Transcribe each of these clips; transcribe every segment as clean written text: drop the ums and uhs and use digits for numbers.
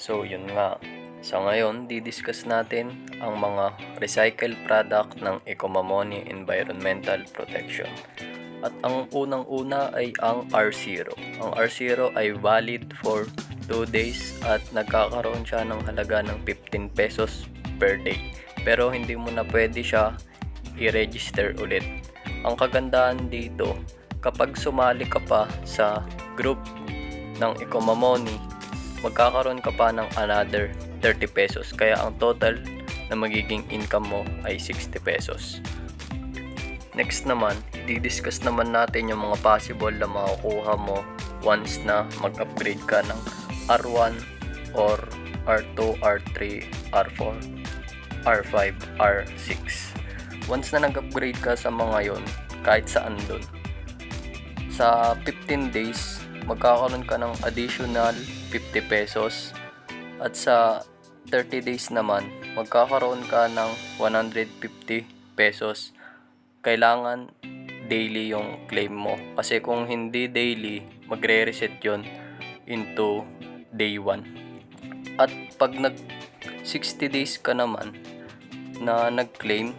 So yun nga, sa ngayon didiscuss natin ang mga recycled product ng Ecomamoni Environmental Protection. At ang unang-una ay ang R0. Ang R0 ay valid for 2 days at nagkakaroon siya ng halaga ng 15 pesos per day. Pero hindi mo na pwede siya i-register ulit. Ang kagandahan dito, kapag sumali ka pa sa group ng Ecomamoni, magkakaroon ka pa ng another 30 pesos. Kaya ang total na magiging income mo ay 60 pesos. Next naman, i-discuss naman natin yung mga possible na makukuha mo once na mag-upgrade ka ng R1 or R2, R3, R4, R5, R6. Once na nag-upgrade ka sa mga yon, kahit saan dun, sa 15 days, magkakaroon ka ng additional 50 pesos at sa 30 days naman, magkakaroon ka ng 150 pesos. Kailangan daily yung claim mo kasi kung hindi daily, magre-reset yon into day 1. At pag nag 60 days ka naman na nag-claim,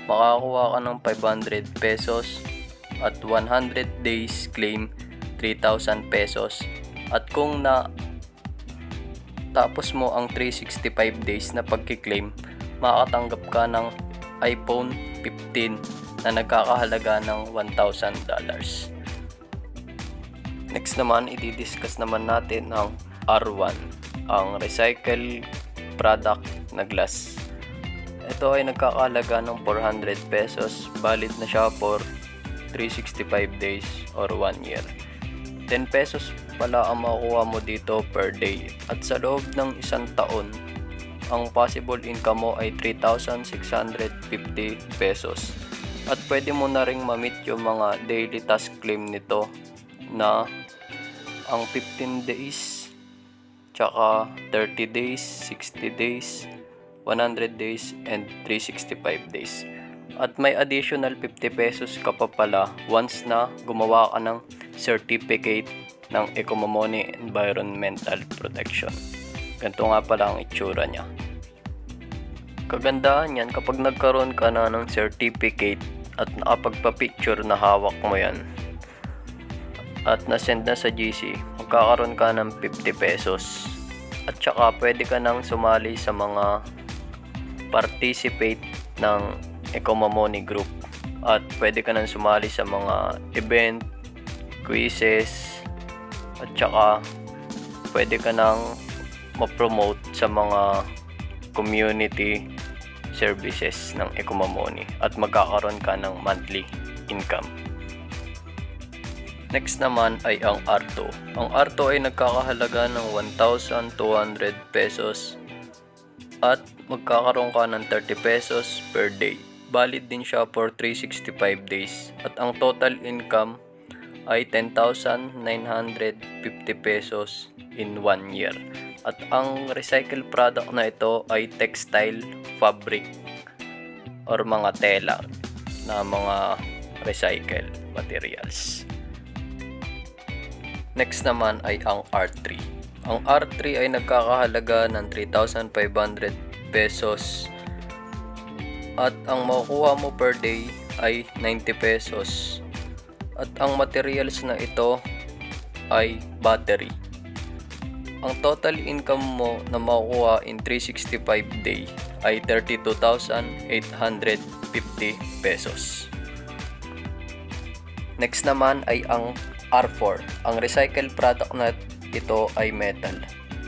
makakuha ka ng 500 pesos at 100 days claim 3,000 pesos. At kung na tapos mo ang 365 days na pagki-claim, makakatanggap ka ng iPhone 15 na nagkakahalaga ng $1,000. Next naman, i-discuss naman natin ang R1, ang recycle product na glass. Ito ay nagkakahalaga ng 400 pesos, valid na siya for 365 days or 1 year. 10 pesos pala ang makukuha mo dito per day at sa loob ng isang taon, ang possible income mo ay 3,650 pesos. At pwede mo na ring ma-meet yung mga daily task claim nito na ang 15 days, tsaka 30 days, 60 days, 100 days, and 365 days. At may additional 50 pesos ka pa pala once na gumawa ka ng certificate ng Ecomamoni Environmental Protection. Ganito nga pala ang itsura niya. Kagandahan yan, kapag nagkaroon ka na ng certificate at nakapagpa-picture na hawak mo yan at nasend na sa GC, magkakaroon ka ng 50 pesos. At saka pwede ka nang sumali sa mga participate ng Ecomamoni Group at pwede ka nang sumali sa mga event, quizzes, at saka pwede ka nang ma-promote sa mga community services ng Ecomamoni at magkakaroon ka ng monthly income. Next naman ay ang R2. Ang R2 ay nagkakahalaga ng 1,200 pesos at magkakaroon ka ng 30 pesos per day. Valid din siya for 365 days at ang total income ay 10,950 pesos in 1 year. At ang recycled product na ito ay textile, fabric, or mga tela na mga recycled materials. Next naman ay ang R3. Ang R3 ay nagkakahalaga ng 3,500 pesos at ang makukuha mo per day ay 90 pesos. At ang materials na ito ay battery. Ang total income mo na makukuha in 365 day ay 32,850 pesos. Next naman ay ang R4. Ang recycled product na ito ay metal.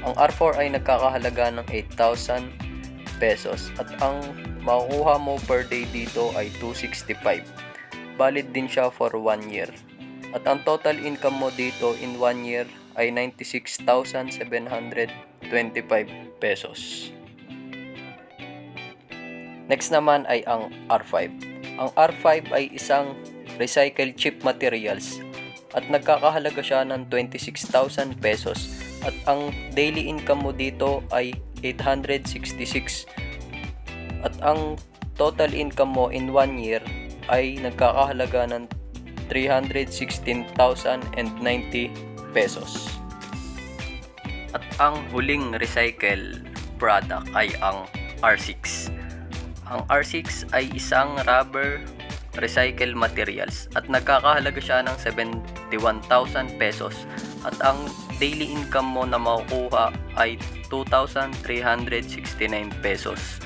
Ang R4 ay nagkakahalaga ng 8,000 pesos at ang makukuha mo per day dito ay 265. Valid din siya for 1 year. At ang total income mo dito in 1 year ay 96,725 pesos. Next naman ay ang R5. Ang R5 ay isang recycled cheap materials at nagkakahalaga siya ng 26,000 pesos at ang daily income mo dito ay 866 at ang total income mo in 1 year ay nagkakahalaga ng 316,090 pesos. At ang huling recycle product ay ang R6. Ang R6 ay isang rubber recycle materials at nagkakahalaga siya ng 71,000 pesos at ang daily income mo na makukuha ay 2,369 pesos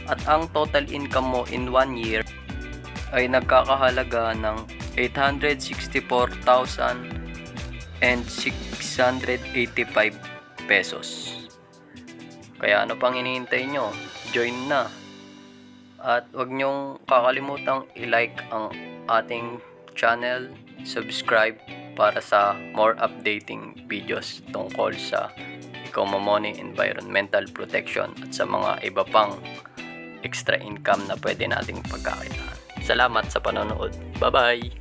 at ang total income mo in 1 year ay nagkakahalaga ng 864,685 pesos. Kaya ano pang hinihintay nyo? Join na! At huwag nyong kakalimutang i-like ang ating channel, subscribe para sa more updating videos tungkol sa Ecomomoni Environmental Protection at sa mga iba pang extra income na pwede nating pagkakitaan. Salamat sa panonood. Bye-bye!